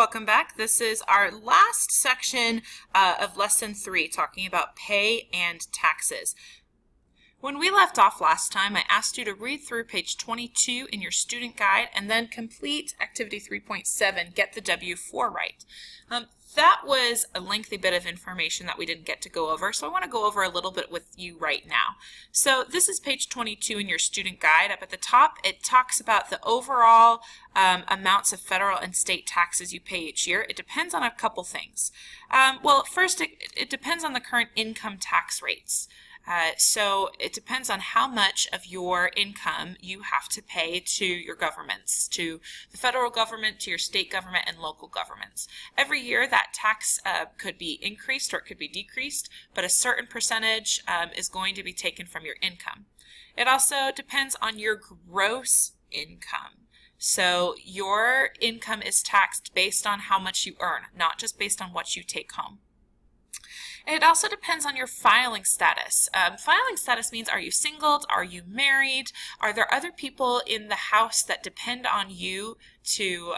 welcome back. This is our last section of Lesson 3, talking about pay and taxes. When we left off last time, I asked you to read through page 22 in your student guide and then complete activity 3.7, get the W-4 right. That was a lengthy bit of information that we didn't get to go over, so I want to go over a little bit with you right now. So this is page 22 in your student guide. Up at the top, it talks about the overall amounts of federal and state taxes you pay each year. It depends on a couple things. Well, first, it depends on the current income tax rates. So it depends on how much of your income you have to pay to your governments, to the federal government, to your state government, and local governments. Every year that tax could be increased or it could be decreased, but a certain percentage is going to be taken from your income. It also depends on your gross income. So your income is taxed based on how much you earn, not just based on what you take home. And it also depends on your filing status. Filing status means, are you singled? Are you married? Are there other people in the house that depend on you to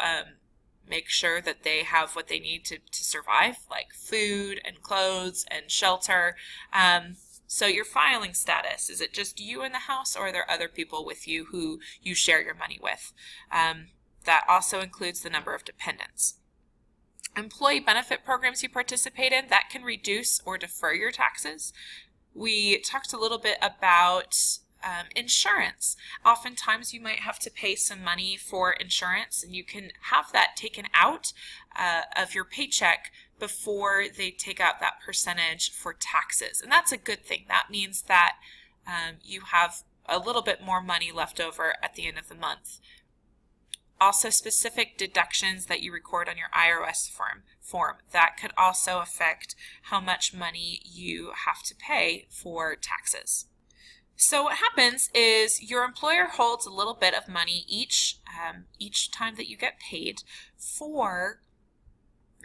make sure that they have what they need to survive, like food and clothes and shelter? So your filing status, is it just you in the house, or are there other people with you who you share your money with? That also includes the number of dependents. Employee benefit programs you participate in, that can reduce or defer your taxes. We talked a little bit about insurance. Oftentimes you might have to pay some money for insurance, and you can have that taken out of your paycheck before they take out that percentage for taxes. And that's a good thing. That means that you have a little bit more money left over at the end of the month. Also, specific deductions that you record on your IRS form that could also affect how much money you have to pay for taxes. So what happens is your employer holds a little bit of money each time that you get paid for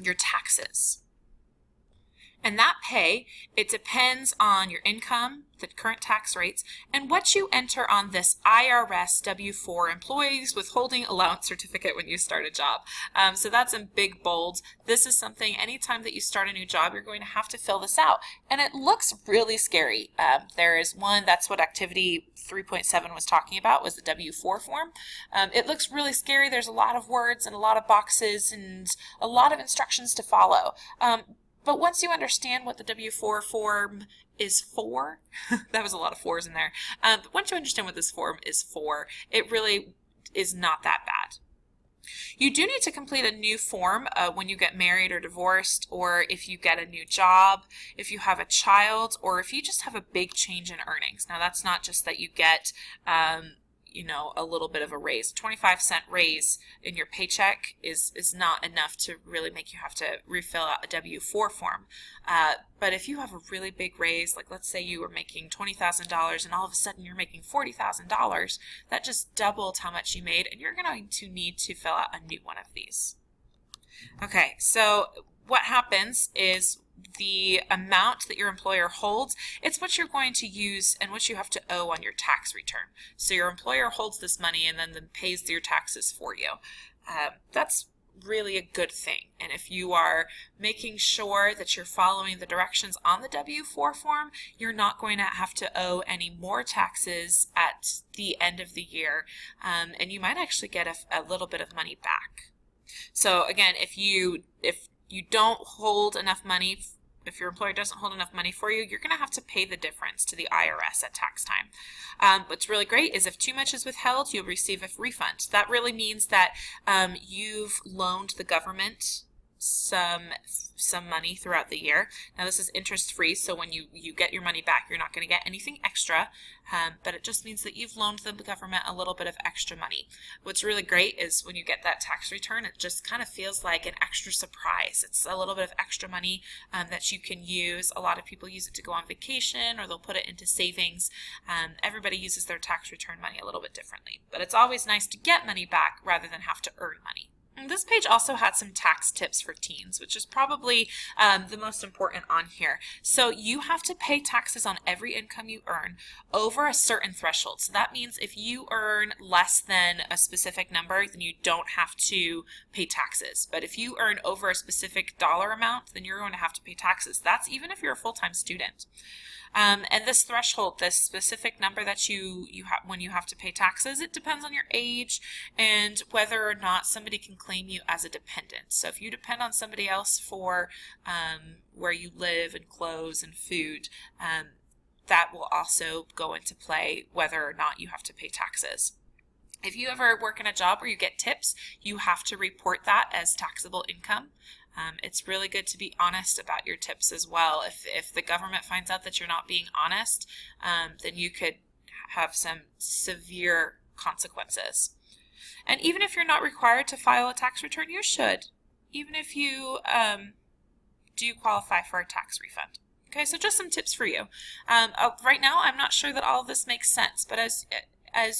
your taxes. And that pay, it depends on your income, the current tax rates, and what you enter on this IRS W-4 Employees Withholding Allowance Certificate when you start a job. So that's in big bold. This is something, anytime that you start a new job, you're going to have to fill this out. And it looks really scary. There is one, that's what activity 3.7 was talking about, was the W-4 form. It looks really scary. There's a lot of words and a lot of boxes and a lot of instructions to follow. But once you understand what the W-4 form is for, that was a lot of fours in there, but once you understand what this form is for, it really is not that bad. You do need to complete a new form when you get married or divorced, or if you get a new job, if you have a child, or if you just have a big change in earnings. Now that's not just that you get a little bit of a raise. 25-cent raise in your paycheck is not enough to really make you have to refill out a W-4 form. But if you have a really big raise, like let's say you were making $20,000 and all of a sudden you're making $40,000, that just doubled how much you made, and you're going to need to fill out a new one of these. Okay, so what happens is the amount that your employer holds, it's what you're going to use and what you have to owe on your tax return. So your employer holds this money and then pays your taxes for you. That's really a good thing. And if you are making sure that you're following the directions on the W-4 form, you're not going to have to owe any more taxes at the end of the year. And you might actually get a little bit of money back. So again, if you don't hold enough money, if your employer doesn't hold enough money for you, you're going to have to pay the difference to the IRS at tax time. What's really great is if too much is withheld, you'll receive a refund. That really means that you've loaned the government some money throughout the year. Now this is interest free, so when you get your money back, you're not going to get anything extra, but it just means that you've loaned the government a little bit of extra money. What's really great is when you get that tax return, it just kind of feels like an extra surprise. It's a little bit of extra money that you can use. A lot of people use it to go on vacation, or they'll put it into savings. Everybody uses their tax return money a little bit differently, but it's always nice to get money back rather than have to earn money. And this page also had some tax tips for teens, which is probably the most important on here. So you have to pay taxes on every income you earn over a certain threshold. So that means if you earn less than a specific number, then you don't have to pay taxes. But if you earn over a specific dollar amount, then you're going to have to pay taxes. That's even if you're a full-time student. And this threshold, this specific number that you have when you have to pay taxes, it depends on your age and whether or not somebody can claim you as a dependent. So if you depend on somebody else for where you live and clothes and food, that will also go into play whether or not you have to pay taxes. If you ever work in a job where you get tips, you have to report that as taxable income. It's really good to be honest about your tips as well. If the government finds out that you're not being honest, then you could have some severe consequences. And even if you're not required to file a tax return, you should, even if you do qualify for a tax refund. Okay, so just some tips for you. Right now, I'm not sure that all of this makes sense, but as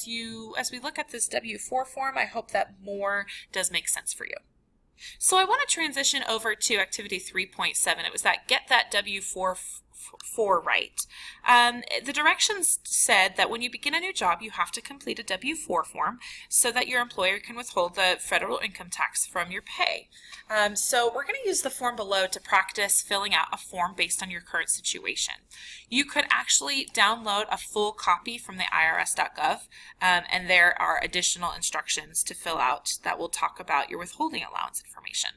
we look at this W-4 form, I hope that more does make sense for you. So I want to transition over to activity 3.7. It was that get that W-4 right. The directions said that when you begin a new job, you have to complete a W-4 form so that your employer can withhold the federal income tax from your pay. So we're going to use the form below to practice filling out a form based on your current situation. You could actually download a full copy from the irs.gov, and there are additional instructions to fill out that will talk about your withholding allowance information.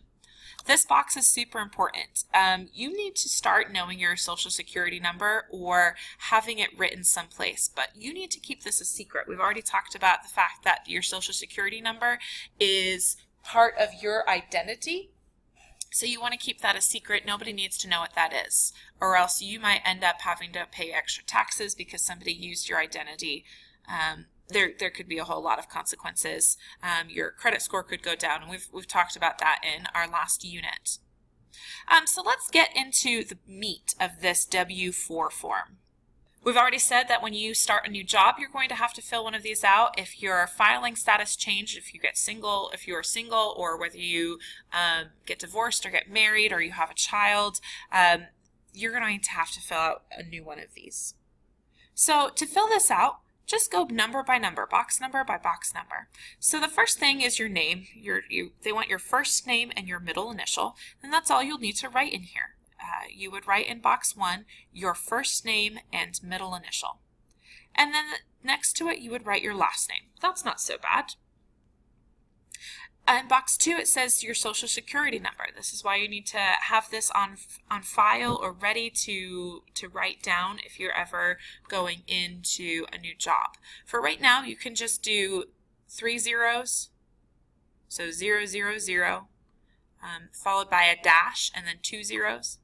This box is super important. You need to start knowing your social security number or having it written someplace, but you need to keep this a secret. We've already talked about the fact that your social security number is part of your identity, so you want to keep that a secret. Nobody needs to know what that is, or else you might end up having to pay extra taxes because somebody used your identity. There could be a whole lot of consequences. Your credit score could go down, and we've talked about that in our last unit. So let's get into the meat of this W-4 form. We've already said that when you start a new job, you're going to have to fill one of these out. If your filing status changed, if you're single, or whether you get divorced or get married or you have a child, you're going to have to fill out a new one of these. So to fill this out, just go number by number, box number by box number. So the first thing is your name. They want your first name and your middle initial, and that's all you'll need to write in here. You would write in box 1 your first name and middle initial. And then next to it you would write your last name. That's not so bad. In box 2 it says your social security number. This is why you need to have this on file or ready to write down if you're ever going into a new job. For right now you can just do 3 zeros, so 0, 0, 0, followed by a dash and then 2 zeros,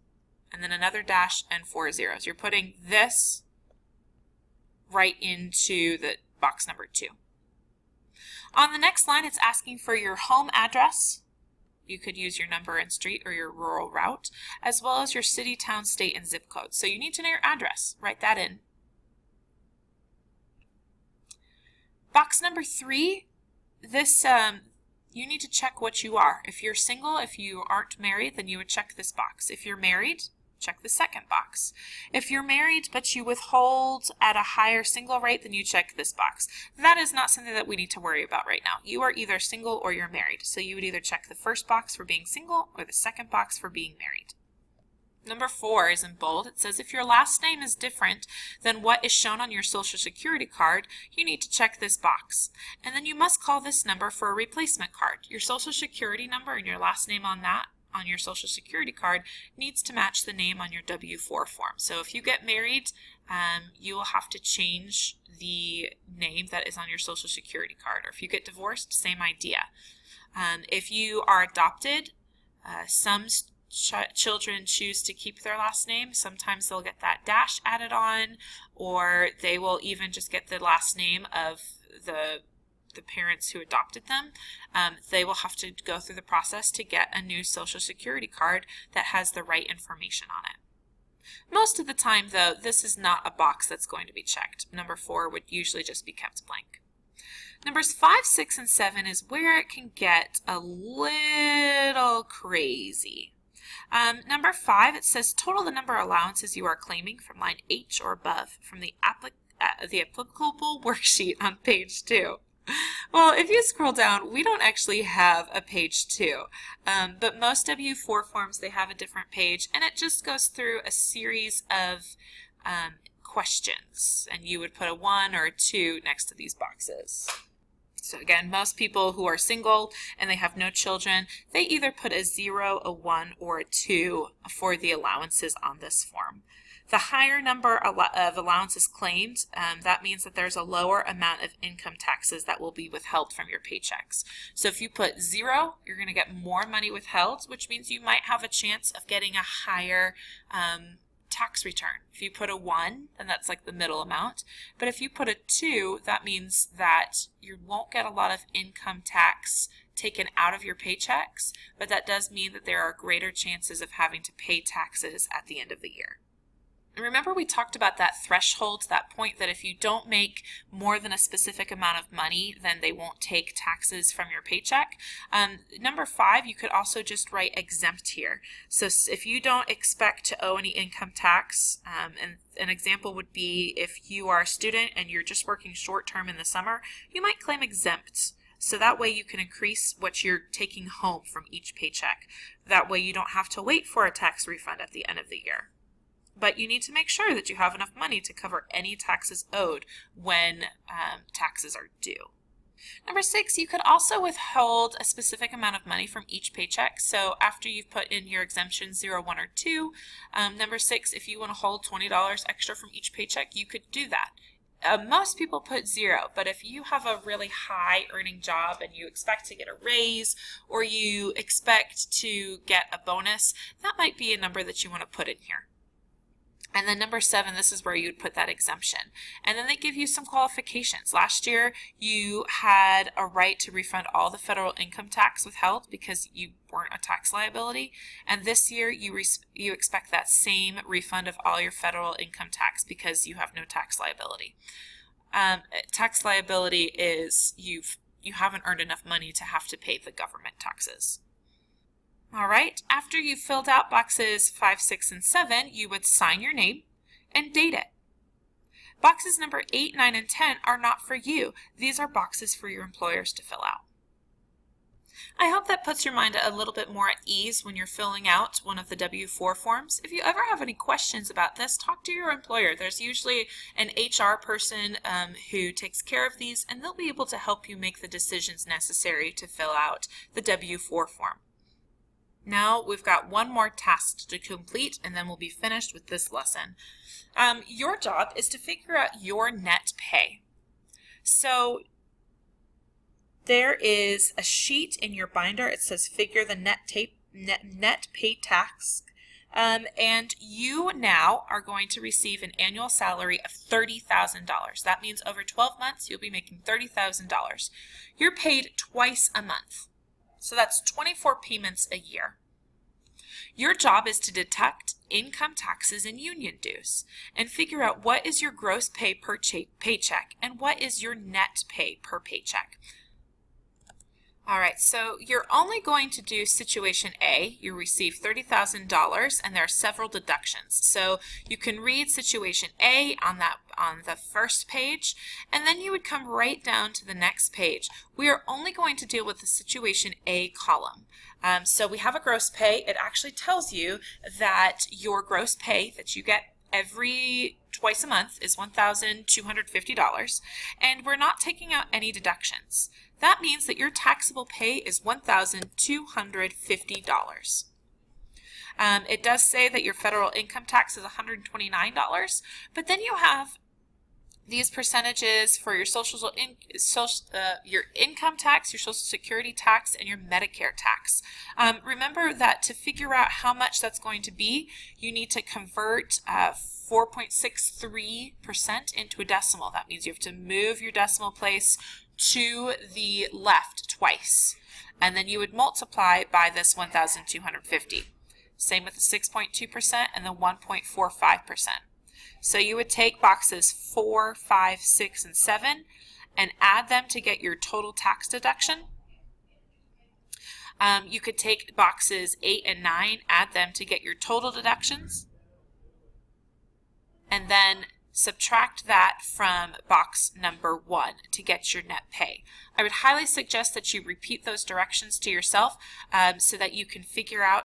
and then another dash and 4 zeros. You're putting this right into the box number 2. On the next line, it's asking for your home address. You could use your number and street or your rural route, as well as your city, town, state, and zip code. So you need to know your address. Write that in. Box number 3, this you need to check what you are. If you're single, if you aren't married, then you would check this box. If you're married, check the second box. If you're married but you withhold at a higher single rate, then you check this box. That is not something that we need to worry about right now. You are either single or you're married. So you would either check the first box for being single or the second box for being married. Number 4 is in bold. It says if your last name is different than what is shown on your social security card, you need to check this box. And then you must call this number for a replacement card. Your social security number and your last name on that on your social security card needs to match the name on your W-4 form. So if you get married, you will have to change the name that is on your social security card. Or if you get divorced, same idea. If you are adopted, some children choose to keep their last name. Sometimes they'll get that dash added on, or they will even just get the last name of the parents who adopted them. They will have to go through the process to get a new social security card that has the right information on it. Most of the time though, this is not a box that's going to be checked. Number 4 would usually just be kept blank. Numbers 5, 6, and 7 is where it can get a little crazy. Number 5, it says total the number of allowances you are claiming from line H or above from the applicable worksheet on page 2. Well, if you scroll down, we don't actually have a page 2, but most W-4 forms, they have a different page, and it just goes through a series of questions, and you would put a 1 or a 2 next to these boxes. So again, most people who are single and they have no children, they either put a 0, a 1, or a 2 for the allowances on this form. The higher number of allowances claimed, that means that there's a lower amount of income taxes that will be withheld from your paychecks. So if you put 0, you're going to get more money withheld, which means you might have a chance of getting a higher tax return. If you put a 1, then that's like the middle amount. But if you put a 2, that means that you won't get a lot of income tax taken out of your paychecks, but that does mean that there are greater chances of having to pay taxes at the end of the year. Remember, we talked about that threshold, that point that if you don't make more than a specific amount of money, then they won't take taxes from your paycheck. Number 5, you could also just write exempt here. So if you don't expect to owe any income tax, and an example would be if you are a student and you're just working short term in the summer, you might claim exempt. So that way you can increase what you're taking home from each paycheck. That way you don't have to wait for a tax refund at the end of the year. But you need to make sure that you have enough money to cover any taxes owed when taxes are due. Number 6, you could also withhold a specific amount of money from each paycheck. So after you've put in your exemption 0, 1, or 2, number 6, if you want to hold $20 extra from each paycheck, you could do that. Most people put 0, but if you have a really high earning job and you expect to get a raise or you expect to get a bonus, that might be a number that you want to put in here. And then number 7, this is where you would put that exemption. And then they give you some qualifications. Last year, you had a right to refund all the federal income tax withheld because you weren't a tax liability. And this year, you expect that same refund of all your federal income tax because you have no tax liability. Tax liability is you haven't earned enough money to have to pay the government taxes. All right, after you've filled out boxes 5, 6, and 7, you would sign your name and date it. Boxes number 8, 9, and 10 are not for you. These are boxes for your employers to fill out. I hope that puts your mind a little bit more at ease when you're filling out one of the W-4 forms. If you ever have any questions about this, talk to your employer. There's usually an HR person who takes care of these, and they'll be able to help you make the decisions necessary to fill out the W-4 form. Now we've got one more task to complete and then we'll be finished with this lesson. Your job is to figure out your net pay. So there is a sheet in your binder. It says figure the net pay tax. And you now are going to receive an annual salary of $30,000. That means over 12 months you'll be making $30,000. You're paid twice a month. So that's 24 payments a year. Your job is to deduct income taxes and union dues and figure out what is your gross pay per paycheck and what is your net pay per paycheck. All right, so you're only going to do situation A. You receive $30,000 and there are several deductions. So you can read situation A on the first page, and then you would come right down to the next page. We are only going to deal with the situation A column. So we have a gross pay. It actually tells you that your gross pay that you get twice a month is $1,250, and we're not taking out any deductions. That means that your taxable pay is $1,250. It does say that your federal income tax is $129, but then you have these percentages for your your income tax, your Social Security tax, and your Medicare tax. Remember that to figure out how much that's going to be, you need to convert 4.63% into a decimal. That means you have to move your decimal place to the left twice, and then you would multiply by this 1,250. Same with the 6.2% and the 1.45%. So you would take boxes 4, 5, 6, and 7, and add them to get your total tax deduction. You could take boxes 8 and 9, add them to get your total deductions, and then subtract that from box number 1 to get your net pay. I would highly suggest that you repeat those directions to yourself so that you can figure out